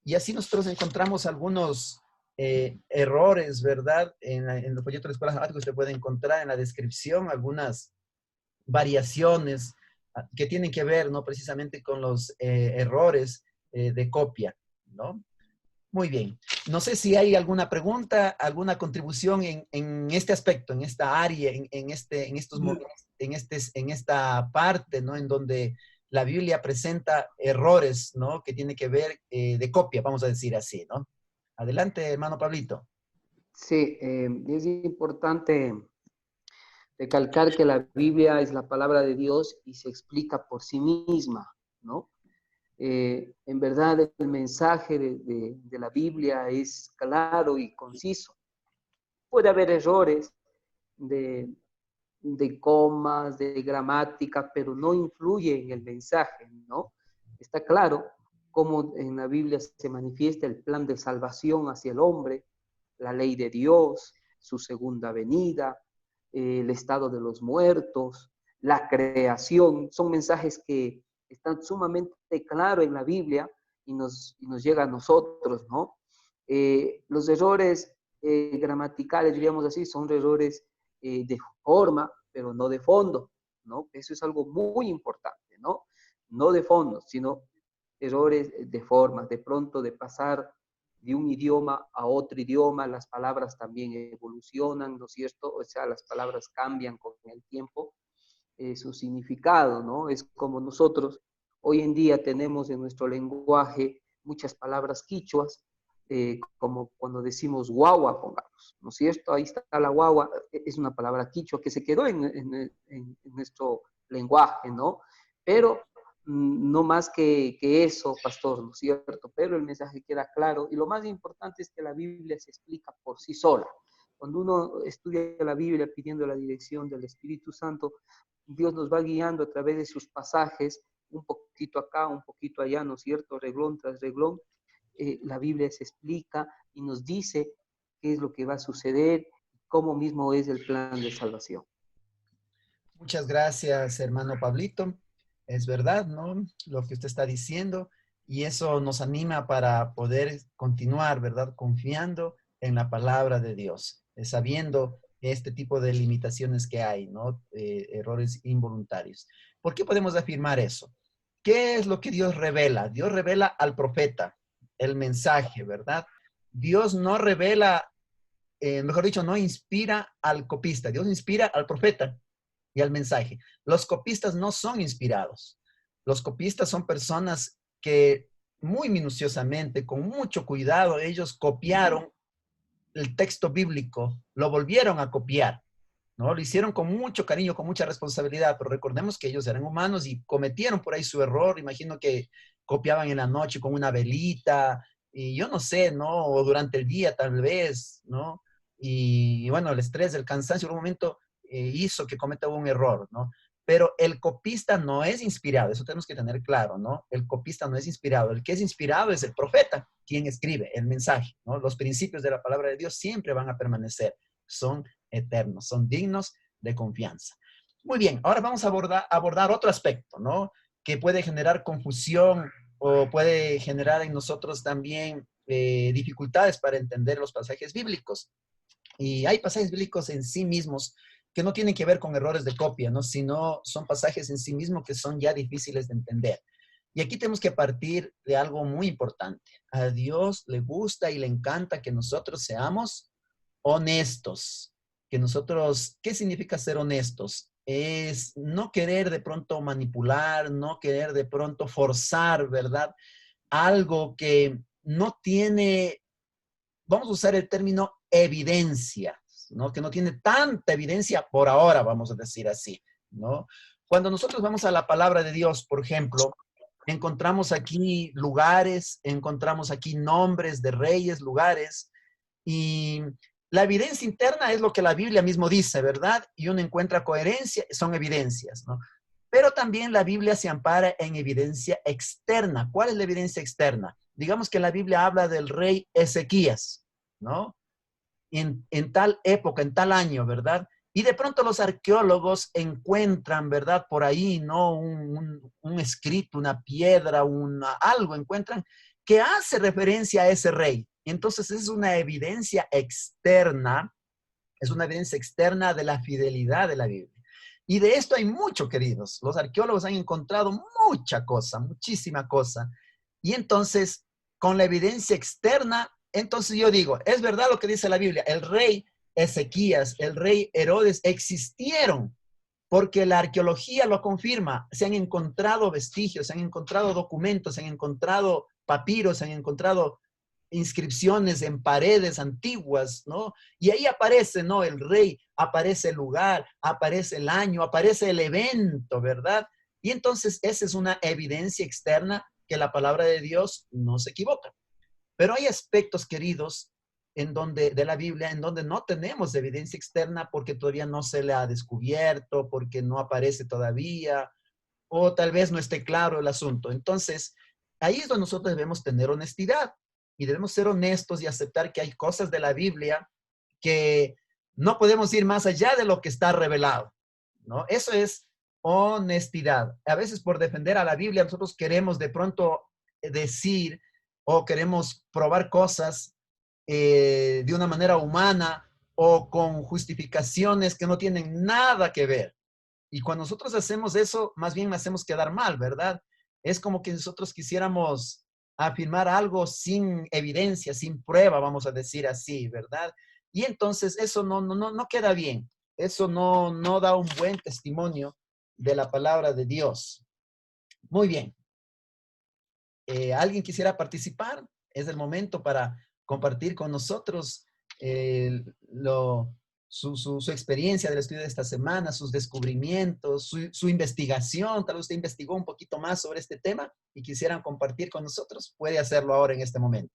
Y así nosotros encontramos algunos errores, ¿verdad? En el folleto de la Escuela Sabática usted puede encontrar en la descripción algunas variaciones que tienen que ver, ¿no? Precisamente con los errores de copia, ¿no? Muy bien. No sé si hay alguna pregunta, alguna contribución en este aspecto, en esta área, en esta parte, ¿no? En donde la Biblia presenta errores, ¿no? Que tiene que ver de copia, vamos a decir así, ¿no? Adelante, hermano Pablito. Sí, es importante recalcar que la Biblia es la palabra de Dios y se explica por sí misma, ¿no? En verdad, el mensaje de la Biblia es claro y conciso. Puede haber errores de, de comas, de gramática, pero no influye en el mensaje, ¿no? Está claro cómo en la Biblia se manifiesta el plan de salvación hacia el hombre, la ley de Dios, su segunda venida, el estado de los muertos, la creación. Son mensajes que están sumamente claros en la Biblia y nos llega a nosotros, ¿no? Los errores gramaticales, diríamos así, son errores de forma, pero no de fondo, ¿no? Eso es algo muy importante, ¿no? No de fondo, sino errores de forma, de pronto de pasar de un idioma a otro idioma, las palabras también evolucionan, ¿no es cierto? O sea, las palabras cambian con el tiempo su significado, ¿no? Es como nosotros hoy en día tenemos en nuestro lenguaje muchas palabras quichuas, como cuando decimos guagua, pongamos, ¿no es cierto? Ahí está la guagua, es una palabra quichua que se quedó en nuestro lenguaje, ¿no? Pero no más que eso, pastor, ¿no es cierto? Pero el mensaje queda claro y lo más importante es que la Biblia se explica por sí sola. Cuando uno estudia la Biblia pidiendo la dirección del Espíritu Santo, Dios nos va guiando a través de sus pasajes, un poquito acá, un poquito allá, ¿no es cierto? Reglón tras reglón. La Biblia se explica y nos dice qué es lo que va a suceder, cómo mismo es el plan de salvación. Muchas gracias, hermano Pablito. Es verdad, ¿no? Lo que usted está diciendo y eso nos anima para poder continuar, ¿verdad? Confiando en la palabra de Dios, sabiendo este tipo de limitaciones que hay, ¿no? Errores involuntarios. ¿Por qué podemos afirmar eso? ¿Qué es lo que Dios revela? Dios revela al profeta el mensaje, ¿verdad? Dios no revela, mejor dicho, no inspira al copista, Dios inspira al profeta y al mensaje. Los copistas no son inspirados. Los copistas son personas que muy minuciosamente, con mucho cuidado, ellos copiaron el texto bíblico, lo volvieron a copiar, ¿no? Lo hicieron con mucho cariño, con mucha responsabilidad, pero recordemos que ellos eran humanos y cometieron por ahí su error. Imagino que copiaban en la noche con una velita, y yo no sé, ¿no? O durante el día tal vez, ¿no? Y bueno, el estrés, el cansancio en un momento hizo que cometa un error, ¿no? Pero el copista no es inspirado, eso tenemos que tener claro, ¿no? El copista no es inspirado, el que es inspirado es el profeta, quien escribe el mensaje, ¿no? Los principios de la palabra de Dios siempre van a permanecer, son eternos, son dignos de confianza. Muy bien, ahora vamos a abordar otro aspecto, ¿no? Que puede generar confusión o puede generar en nosotros también dificultades para entender los pasajes bíblicos. Y hay pasajes bíblicos en sí mismos que no tienen que ver con errores de copia, ¿no? Sino son pasajes en sí mismos que son ya difíciles de entender. Y aquí tenemos que partir de algo muy importante. A Dios le gusta y le encanta que nosotros seamos honestos. Que nosotros, ¿qué significa ser honestos? Es no querer de pronto manipular, no querer de pronto forzar, ¿verdad? Algo que no tiene, vamos a usar el término evidencia, ¿no? Que no tiene tanta evidencia por ahora, vamos a decir así, ¿no? Cuando nosotros vamos a la palabra de Dios, por ejemplo, encontramos aquí lugares, encontramos aquí nombres de reyes, lugares, y la evidencia interna es lo que la Biblia mismo dice, ¿verdad? Y uno encuentra coherencia, son evidencias, ¿no? Pero también la Biblia se ampara en evidencia externa. ¿Cuál es la evidencia externa? Digamos que la Biblia habla del rey Ezequías, ¿no? En tal época, en tal año, ¿verdad? Y de pronto los arqueólogos encuentran, ¿verdad? Por ahí, ¿no? Un escrito, una piedra, algo encuentran que hace referencia a ese rey. Entonces es una evidencia externa, de la fidelidad de la Biblia. Y de esto hay mucho, queridos. Los arqueólogos han encontrado mucha cosa, muchísima cosa. Y entonces, con la evidencia externa, entonces yo digo, es verdad lo que dice la Biblia, el rey Ezequías, el rey Herodes existieron, porque la arqueología lo confirma. Se han encontrado vestigios, se han encontrado documentos, se han encontrado papiros, se han encontrado inscripciones en paredes antiguas, ¿no? Y ahí aparece, ¿no? El rey, aparece el lugar, aparece el año, aparece el evento, ¿verdad? Y entonces esa es una evidencia externa que la palabra de Dios no se equivoca. Pero hay aspectos, queridos, de la Biblia, en donde no tenemos evidencia externa porque todavía no se le ha descubierto, porque no aparece todavía, o tal vez no esté claro el asunto. Entonces, ahí es donde nosotros debemos tener honestidad y debemos ser honestos y aceptar que hay cosas de la Biblia que no podemos ir más allá de lo que está revelado, ¿no? Eso es honestidad. A veces por defender a la Biblia nosotros queremos de pronto decir o queremos probar cosas de una manera humana o con justificaciones que no tienen nada que ver. Y cuando nosotros hacemos eso, más bien me hacemos quedar mal, ¿verdad? Es como que nosotros quisiéramos afirmar algo sin evidencia, sin prueba, vamos a decir así, ¿verdad? Y entonces eso no queda bien. Eso no da un buen testimonio de la palabra de Dios. Muy bien. ¿Alguien quisiera participar? Es el momento para compartir con nosotros su experiencia del estudio de esta semana, sus descubrimientos, su investigación. Tal vez usted investigó un poquito más sobre este tema y quisieran compartir con nosotros. Puede hacerlo ahora en este momento.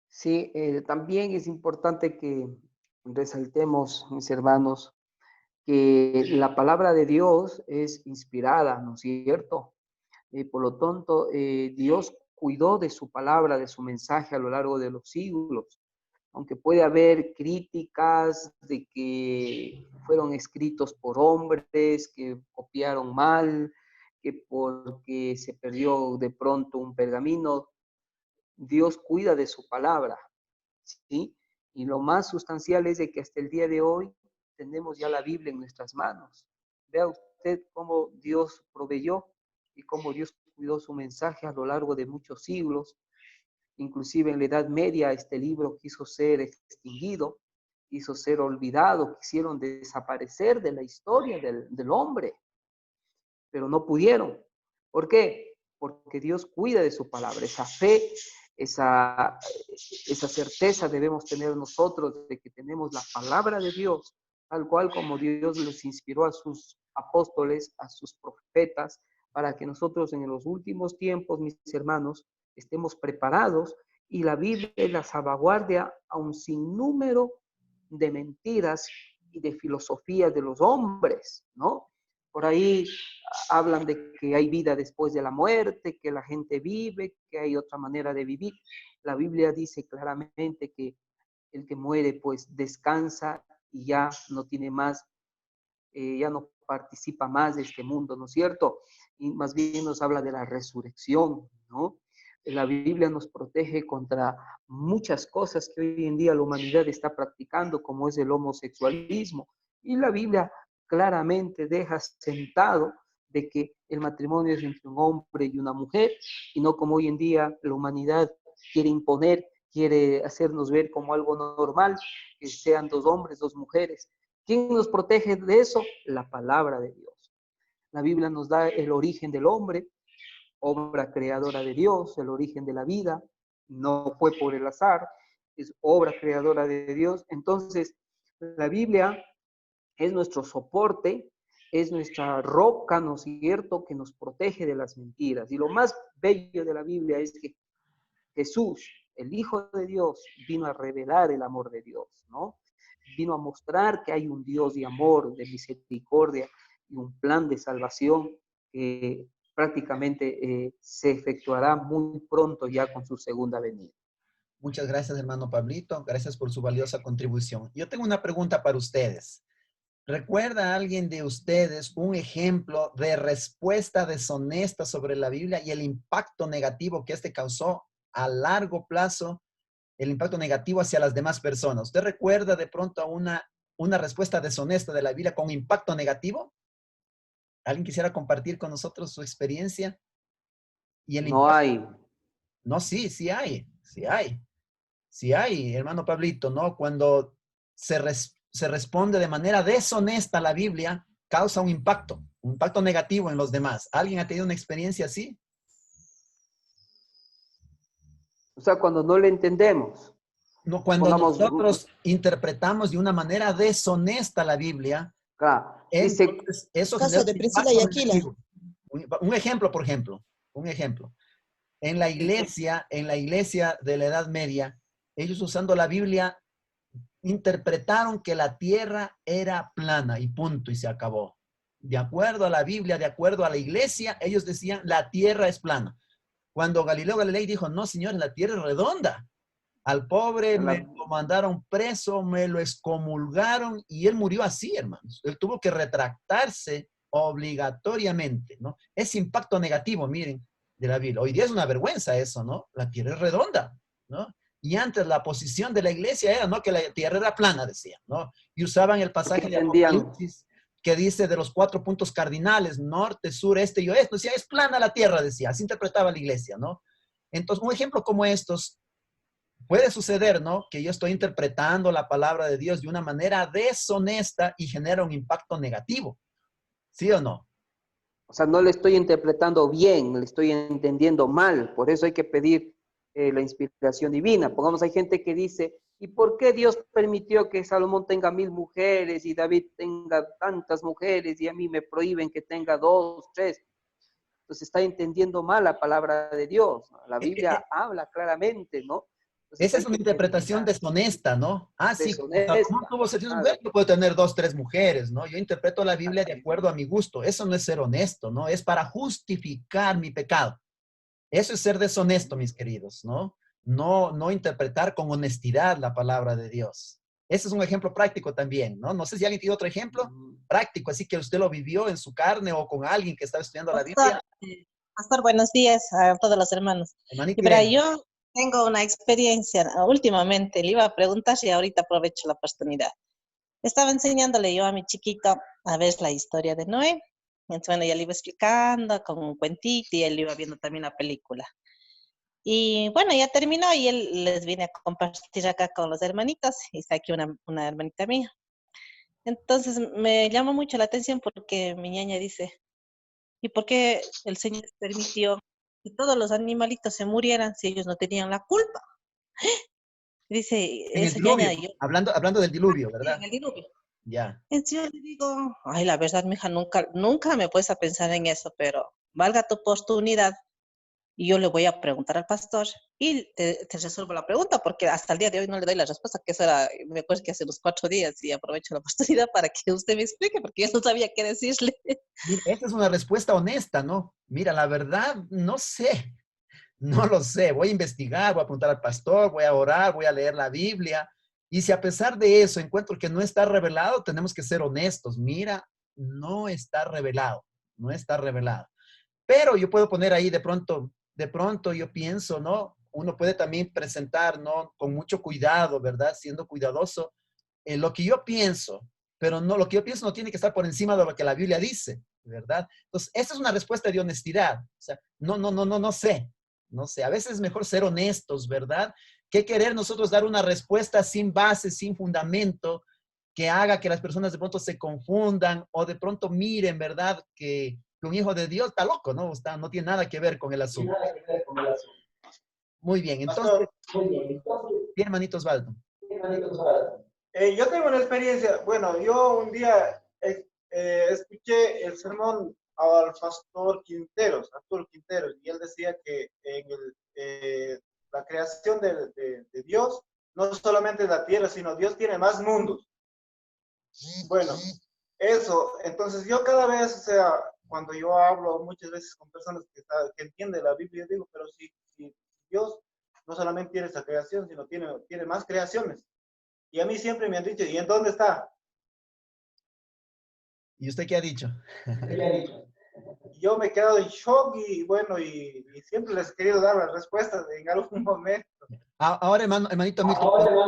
Sí, también es importante que resaltemos, mis hermanos, que la palabra de Dios es inspirada, ¿no es cierto? Por lo tanto, Dios cuidó de su palabra, de su mensaje a lo largo de los siglos. Aunque puede haber críticas de que fueron escritos por hombres, que copiaron mal, que porque se perdió de pronto un pergamino, Dios cuida de su palabra, ¿sí? Y lo más sustancial es de que hasta el día de hoy tenemos ya la Biblia en nuestras manos. Vea usted cómo Dios proveyó y cómo Dios cuidó su mensaje a lo largo de muchos siglos. Inclusive en la Edad Media este libro quiso ser extinguido, quiso ser olvidado, quisieron desaparecer de la historia del hombre, pero no pudieron. ¿Por qué? Porque Dios cuida de su palabra. Esa fe, esa certeza debemos tener nosotros de que tenemos la palabra de Dios, tal cual como Dios les inspiró a sus apóstoles, a sus profetas, para que nosotros en los últimos tiempos, mis hermanos, estemos preparados, y la Biblia es la salvaguardia a un sinnúmero de mentiras y de filosofías de los hombres, ¿no? Por ahí hablan de que hay vida después de la muerte, que la gente vive, que hay otra manera de vivir. La Biblia dice claramente que el que muere pues descansa y ya no tiene más, ya no participa más de este mundo, ¿no es cierto? Y más bien nos habla de la resurrección, ¿no? La Biblia nos protege contra muchas cosas que hoy en día la humanidad está practicando, como es el homosexualismo. Y la Biblia claramente deja sentado de que el matrimonio es entre un hombre y una mujer, y no como hoy en día la humanidad quiere imponer, quiere hacernos ver como algo normal, que sean dos hombres, dos mujeres. ¿Quién nos protege de eso? La palabra de Dios. La Biblia nos da el origen del hombre, obra creadora de Dios, el origen de la vida, no fue por el azar, es obra creadora de Dios. Entonces, la Biblia es nuestro soporte, es nuestra roca, ¿no es cierto?, que nos protege de las mentiras. Y lo más bello de la Biblia es que Jesús, el Hijo de Dios, vino a revelar el amor de Dios, ¿no? Vino a mostrar que hay un Dios de amor, de misericordia y un plan de salvación que prácticamente se efectuará muy pronto ya con su segunda venida. Muchas gracias, hermano Pablito. Gracias por su valiosa contribución. Yo tengo una pregunta para ustedes. ¿Recuerda alguien de ustedes un ejemplo de respuesta deshonesta sobre la Biblia y el impacto negativo que este causó a largo plazo, el impacto negativo hacia las demás personas? ¿Usted recuerda de pronto una respuesta deshonesta de la Biblia con impacto negativo? ¿Alguien quisiera compartir con nosotros su experiencia? Y el No hay. No, sí, sí hay, hermano Pablito, ¿no? Cuando se responde de manera deshonesta a la Biblia, causa un impacto negativo en los demás. ¿Alguien ha tenido una experiencia así? O sea, cuando no le entendemos. No, cuando Pongamos, nosotros interpretamos de una manera deshonesta la Biblia, claro, dice, entonces eso Caso genera de un Priscila impacto y Aquila. negativo. Un ejemplo, por ejemplo, un ejemplo. En la iglesia de la Edad Media, ellos usando la Biblia interpretaron que la tierra era plana y punto, y se acabó. De acuerdo a la Biblia, de acuerdo a la iglesia, ellos decían la tierra es plana. Cuando Galileo Galilei dijo, no, señores, la tierra es redonda. Al pobre me lo mandaron preso, me lo excomulgaron y él murió así, hermanos. Él tuvo que retractarse obligatoriamente, ¿no? Ese impacto negativo, miren, de la Biblia. Hoy día es una vergüenza eso, ¿no? La tierra es redonda, ¿no? Y antes la posición de la iglesia era, ¿no? Que la tierra era plana, decían, ¿no? Y usaban el pasaje de Apocalipsis que dice de los 4 puntos cardinales, norte, sur, este y oeste. Decía, es plana la tierra, decía. Así interpretaba la iglesia, ¿no? Entonces, un ejemplo como estos puede suceder, ¿no? Que yo estoy interpretando la palabra de Dios de una manera deshonesta y genera un impacto negativo. ¿Sí o no? O sea, no le estoy interpretando bien, le estoy entendiendo mal. Por eso hay que pedir la inspiración divina. Pongamos, hay gente que dice, ¿y por qué Dios permitió que Salomón tenga 1000 mujeres y David tenga tantas mujeres y a mí me prohíben que tenga 2, 3? Entonces está entendiendo mal la palabra de Dios. La Biblia habla claramente, ¿no? Entonces, esa es una interpretación deshonesta, ¿no? Ah, sí, Salomón tuvo 700 mujeres, yo puedo tener 2, 3 mujeres, ¿no? Yo interpreto la Biblia de acuerdo a mi gusto. Eso no es ser honesto, ¿no? Es para justificar mi pecado. Eso es ser deshonesto, mis queridos, ¿no? No interpretar con honestidad la palabra de Dios. Ese es un ejemplo práctico también, ¿no? No sé si alguien tiene otro ejemplo práctico, así que usted lo vivió en su carne o con alguien que estaba estudiando la Biblia. Pastor, buenos días a todos los hermanos. Hermanito, y para yo tengo una experiencia últimamente, le iba a preguntar y ahorita aprovecho la oportunidad. Estaba enseñándole yo a mi chiquito a ver la historia de Noé. Entonces, bueno, ya le iba explicando con un cuentito y él iba viendo también la película. Y bueno, ya terminó y él les viene a compartir acá con los hermanitos y está aquí una hermanita mía. Entonces me llama mucho la atención porque mi ñaña dice, ¿y por qué el Señor permitió que todos los animalitos se murieran si ellos no tenían la culpa? Dice, En el diluvio, hablando del diluvio, ¿verdad? En el diluvio. Ya. Entonces yo le digo, ay, la verdad, mija, nunca me puedes a pensar en eso, pero valga tu oportunidad y yo le voy a preguntar al pastor y te resuelvo la pregunta, porque hasta el día de hoy no le doy la respuesta, que eso era, me acuerdo que hace unos 4 días y aprovecho la oportunidad para que usted me explique, porque yo no sabía qué decirle. Mira, esta es una respuesta honesta, ¿no? Mira, la verdad, no sé, no lo sé. Voy a investigar, voy a preguntar al pastor, voy a orar, voy a leer la Biblia. Y si a pesar de eso encuentro que no está revelado, tenemos que ser honestos. Mira, no está revelado, no está revelado. Pero yo puedo poner ahí de pronto yo pienso, ¿no? Uno puede también presentar, ¿no? Con mucho cuidado, ¿verdad? Siendo cuidadoso en lo que yo pienso, pero no, lo que yo pienso no tiene que estar por encima de lo que la Biblia dice, ¿verdad? Entonces, esta es una respuesta de honestidad. O sea, no sé. No sé, a veces es mejor ser honestos, ¿verdad? Que querer nosotros dar una respuesta sin base, sin fundamento, que haga que las personas de pronto se confundan o de pronto miren, ¿verdad? Que un hijo de Dios está loco, ¿no? No tiene nada que ver con el asunto. Muy bien, entonces, bien, hermanito Osvaldo. Yo tengo una experiencia, bueno, yo un día escuché el sermón al pastor Quinteros, Arturo Quinteros, y él decía que en la creación de Dios, no solamente la tierra, sino Dios tiene más mundos. Bueno, eso, entonces yo cada vez, o sea, cuando yo hablo muchas veces con personas que entienden la Biblia, digo, pero si Dios no solamente tiene esa creación, sino tiene más creaciones. Y a mí siempre me han dicho, ¿y en dónde está? ¿Y usted qué ha dicho? Yo me he quedado en shock y bueno, y siempre les he querido dar las respuestas en algún momento. Ahora, hermanito Milton,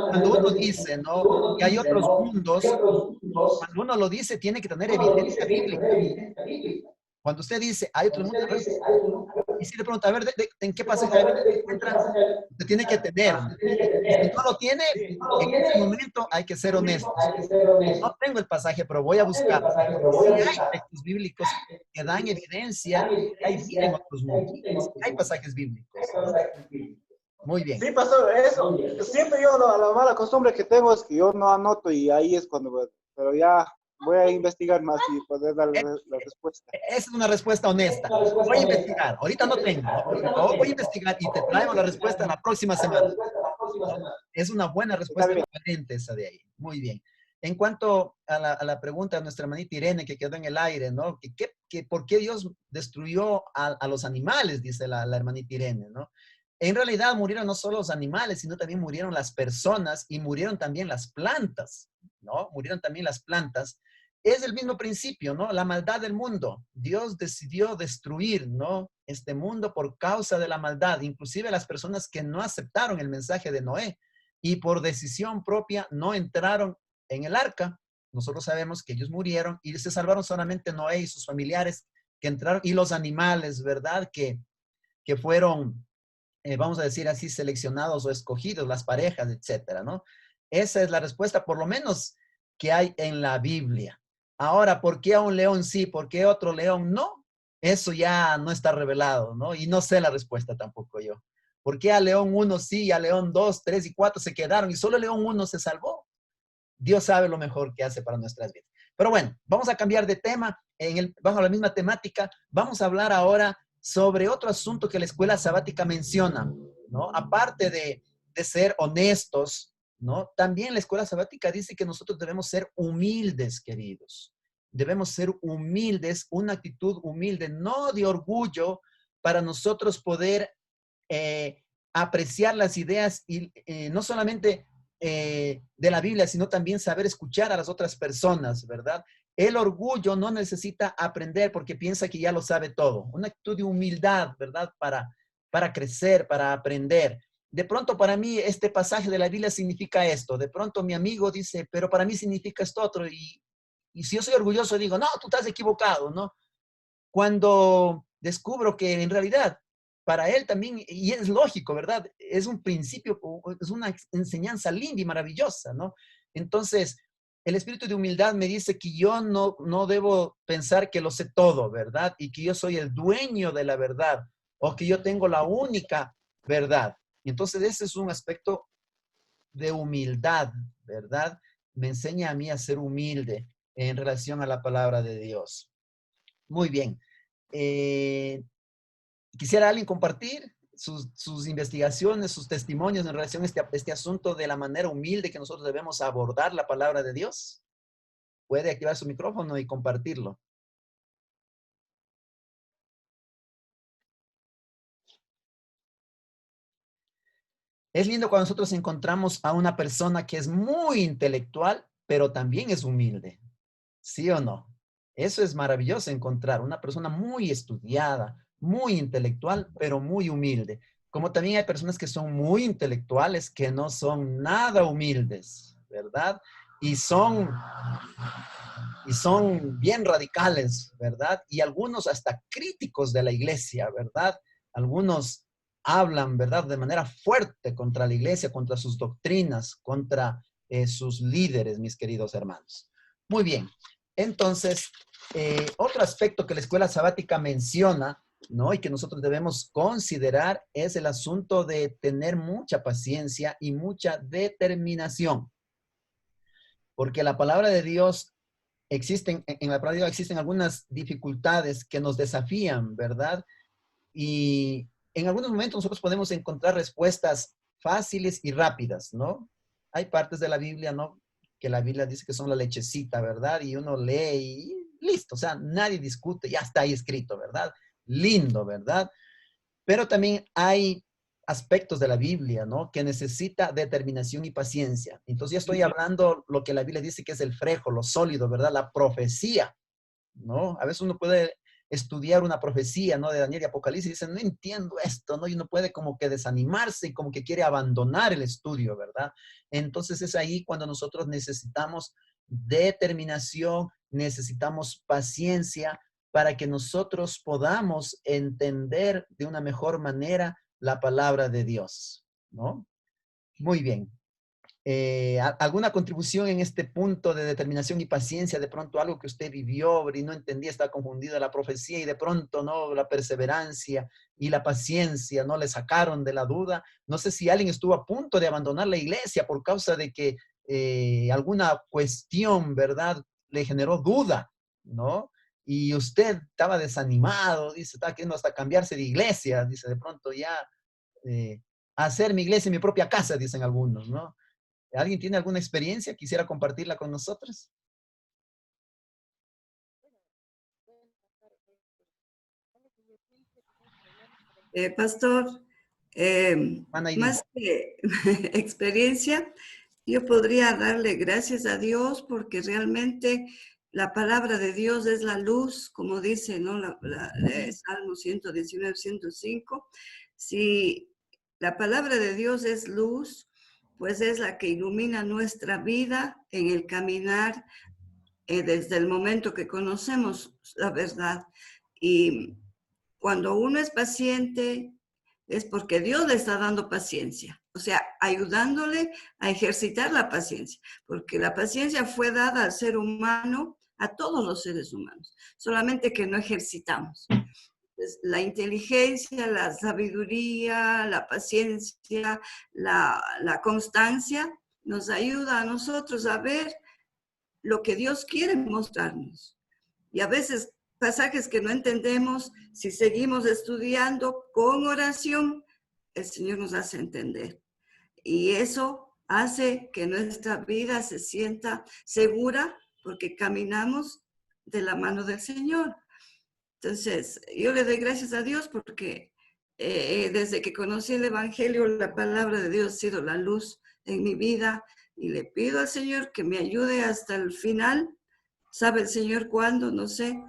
cuando uno dice, ¿no?, que hay otros mundos, cuando uno lo dice, tiene que tener evidencia bíblica. Cuando usted dice, hay otro mundo, y si le pregunta, a ver, ¿en qué pasaje de la Biblia se encuentra? Usted tiene que tener. Y si no lo tiene, en ese momento hay que ser honestos. No tengo el pasaje, pero voy a buscar. Si hay textos bíblicos que dan evidencia que hay vida en otros mundos. Hay pasajes bíblicos, ¿no? Muy bien. Sí, pastor, eso. Siempre yo la mala costumbre que tengo es que yo no anoto y ahí es cuando, pero ya voy a investigar más y poder dar la respuesta. Esa es una respuesta honesta. Voy a investigar. Ahorita no tengo, ¿no? Pero voy a investigar y te traemos la respuesta la próxima semana, ¿no? Es una buena respuesta coherente esa de ahí. Muy bien. En cuanto a la pregunta de nuestra hermanita Irene que quedó en el aire, ¿no? ¿Por qué Dios destruyó a los animales? Dice la hermanita Irene, ¿no? En realidad murieron no solo los animales, sino también murieron las personas y murieron también las plantas, ¿no? Murieron también las plantas. Es el mismo principio, ¿no? La maldad del mundo. Dios decidió destruir, ¿no?, este mundo por causa de la maldad. Inclusive las personas que no aceptaron el mensaje de Noé y por decisión propia no entraron en el arca. Nosotros sabemos que ellos murieron y se salvaron solamente Noé y sus familiares que entraron, y los animales, ¿verdad? Que fueron, vamos a decir así, seleccionados o escogidos, las parejas, etcétera, ¿no? Esa es la respuesta, por lo menos, que hay en la Biblia. Ahora, ¿por qué a un león sí? ¿Por qué a otro león no? Eso ya no está revelado, ¿no? Y no sé la respuesta tampoco yo. ¿Por qué a león 1 sí y a león 2, 3 y 4 se quedaron y solo león 1 se salvó? Dios sabe lo mejor que hace para nuestras vidas. Pero bueno, vamos a cambiar de tema. Bajo la misma temática, vamos a hablar ahora sobre otro asunto que la escuela sabática menciona, ¿no? Aparte de ser honestos, ¿no? También la escuela sabática dice que nosotros debemos ser humildes, queridos. Debemos ser humildes, una actitud humilde, no de orgullo, para nosotros poder apreciar las ideas y no solamente de la Biblia, sino también saber escuchar a las otras personas, ¿verdad? El orgullo no necesita aprender porque piensa que ya lo sabe todo. Una actitud de humildad, ¿verdad? Para crecer, para aprender. De pronto para mí este pasaje de la Biblia significa esto. De pronto mi amigo dice, pero para mí significa esto otro. Y si yo soy orgulloso digo, no, tú estás equivocado, ¿no? Cuando descubro que en realidad para él también, y es lógico, ¿verdad? Es un principio, es una enseñanza linda y maravillosa, ¿no? Entonces, el espíritu de humildad me dice que yo no debo pensar que lo sé todo, ¿verdad? Y que yo soy el dueño de la verdad, o que yo tengo la única verdad. Entonces, ese es un aspecto de humildad, ¿verdad? Me enseña a mí a ser humilde en relación a la palabra de Dios. Muy bien. ¿Quisiera alguien compartir sus investigaciones, sus testimonios en relación a este asunto de la manera humilde que nosotros debemos abordar la palabra de Dios? Puede activar su micrófono y compartirlo. Es lindo cuando nosotros encontramos a una persona que es muy intelectual, pero también es humilde. ¿Sí o no? Eso es maravilloso encontrar una persona muy estudiada, muy intelectual, pero muy humilde. Como también hay personas que son muy intelectuales, que no son nada humildes, ¿verdad? Y son bien radicales, ¿verdad? Y algunos hasta críticos de la iglesia, ¿verdad? Algunos hablan, ¿verdad?, de manera fuerte contra la iglesia, contra sus doctrinas, contra sus líderes, mis queridos hermanos. Muy bien. Entonces, otro aspecto que la escuela sabática menciona, ¿no?, y que nosotros debemos considerar es el asunto de tener mucha paciencia y mucha determinación. Porque la palabra de Dios en la palabra de Dios existen algunas dificultades que nos desafían, ¿verdad? Y en algunos momentos nosotros podemos encontrar respuestas fáciles y rápidas, ¿no? Hay partes de la Biblia, ¿no?, que la Biblia dice que son la lechecita, ¿verdad? Y uno lee y listo, o sea, nadie discute, ya está ahí escrito, ¿verdad? Lindo, ¿verdad? Pero también hay aspectos de la Biblia, ¿no? Que necesita determinación y paciencia. Entonces ya estoy hablando lo que la Biblia dice que es el frejo, lo sólido, ¿verdad? La profecía, ¿no? A veces uno puede estudiar una profecía, ¿no? De Daniel y Apocalipsis y dice, no entiendo esto, ¿no? Y uno puede como que desanimarse y como que quiere abandonar el estudio, ¿verdad? Entonces es ahí cuando nosotros necesitamos determinación, necesitamos paciencia para que nosotros podamos entender de una mejor manera la palabra de Dios, ¿no? Muy bien. ¿Alguna contribución en este punto de determinación y paciencia? De pronto algo que usted vivió y no entendía, está confundida la profecía y de pronto, ¿no? La perseverancia y la paciencia, ¿no? Le sacaron de la duda. No sé si alguien estuvo a punto de abandonar la iglesia por causa de que alguna cuestión, ¿verdad? Le generó duda, ¿no? Y usted estaba desanimado, dice, estaba queriendo hasta cambiarse de iglesia, dice, de pronto ya hacer mi iglesia en mi propia casa, dicen algunos, ¿no? ¿Alguien tiene alguna experiencia? ¿Quisiera compartirla con nosotros? Pastor, más que experiencia, yo podría darle gracias a Dios porque realmente la palabra de Dios es la luz, como dice, ¿no? Salmo 119, 105. Si la palabra de Dios es luz, pues es la que ilumina nuestra vida en el caminar desde el momento que conocemos la verdad. Y cuando uno es paciente, es porque Dios le está dando paciencia, o sea, ayudándole a ejercitar la paciencia, porque la paciencia fue dada al ser humano, a todos los seres humanos, solamente que no ejercitamos. Entonces, la inteligencia, la sabiduría, la paciencia, la constancia nos ayuda a nosotros a ver lo que Dios quiere mostrarnos. Y a veces pasajes que no entendemos, si seguimos estudiando con oración, el Señor nos hace entender. Y eso hace que nuestra vida se sienta segura porque caminamos de la mano del Señor. Entonces, yo le doy gracias a Dios porque desde que conocí el Evangelio, la palabra de Dios ha sido la luz en mi vida y le pido al Señor que me ayude hasta el final. ¿Sabe el Señor cuándo? No sé,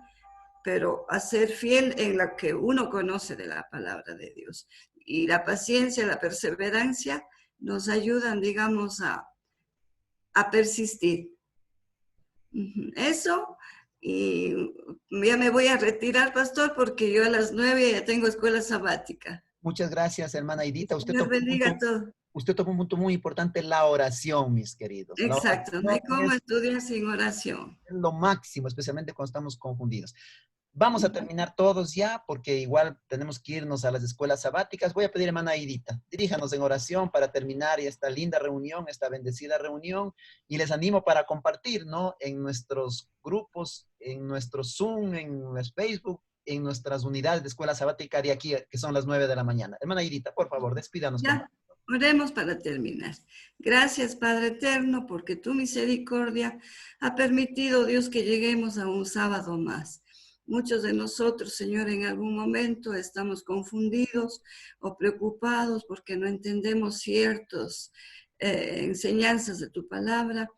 pero a ser fiel en lo que uno conoce de la palabra de Dios. Y la paciencia, la perseverancia nos ayudan, digamos, a persistir. Eso, y ya me voy a retirar, pastor, porque yo a las 9 ya tengo escuela sabática. Muchas gracias, hermana Aidita. Usted bendiga todo. Usted tocó un punto muy importante, la oración, mis queridos. Exacto, no hay cómo estudiar sin oración. Es lo máximo, especialmente cuando estamos confundidos. Vamos a terminar todos ya, porque igual tenemos que irnos a las escuelas sabáticas. Voy a pedir, hermana Aidita, diríjanos en oración para terminar esta linda reunión, esta bendecida reunión, y les animo para compartir, ¿no? En nuestros grupos, en nuestro Zoom, en nuestro Facebook, en nuestras unidades de escuela sabática de aquí, que son las 9 de la mañana. Hermana Aidita, por favor, despídanos. Ya, oremos para terminar. Gracias, Padre Eterno, porque tu misericordia ha permitido, Dios, que lleguemos a un sábado más. Muchos de nosotros, Señor, en algún momento estamos confundidos o preocupados porque no entendemos ciertas enseñanzas de tu palabra,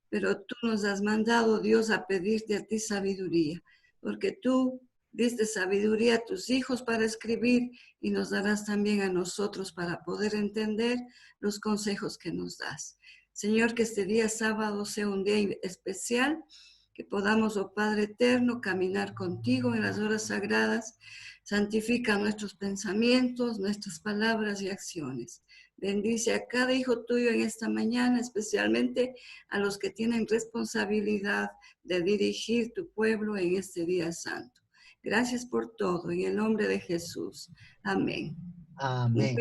pero tú nos has mandado, Dios, a pedirte a ti sabiduría, porque tú diste sabiduría a tus hijos para escribir y nos darás también a nosotros para poder entender los consejos que nos das. Señor, que este día sábado sea un día especial, que podamos, oh Padre eterno, caminar contigo en las horas sagradas. Santifica nuestros pensamientos, nuestras palabras y acciones. Bendice a cada hijo tuyo en esta mañana, especialmente a los que tienen responsabilidad de dirigir tu pueblo en este día santo. Gracias por todo, en el nombre de Jesús. Amén. Amén.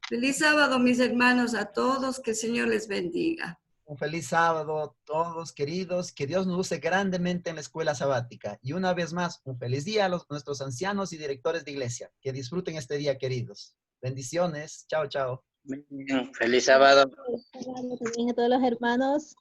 Feliz sábado, mis hermanos, a todos. Que el Señor les bendiga. Un feliz sábado a todos, queridos. Que Dios nos use grandemente en la escuela sabática. Y una vez más, un feliz día a nuestros ancianos y directores de iglesia. Que disfruten este día, queridos. Bendiciones. Chao, chao. Feliz sábado. Feliz sábado también a todos los hermanos.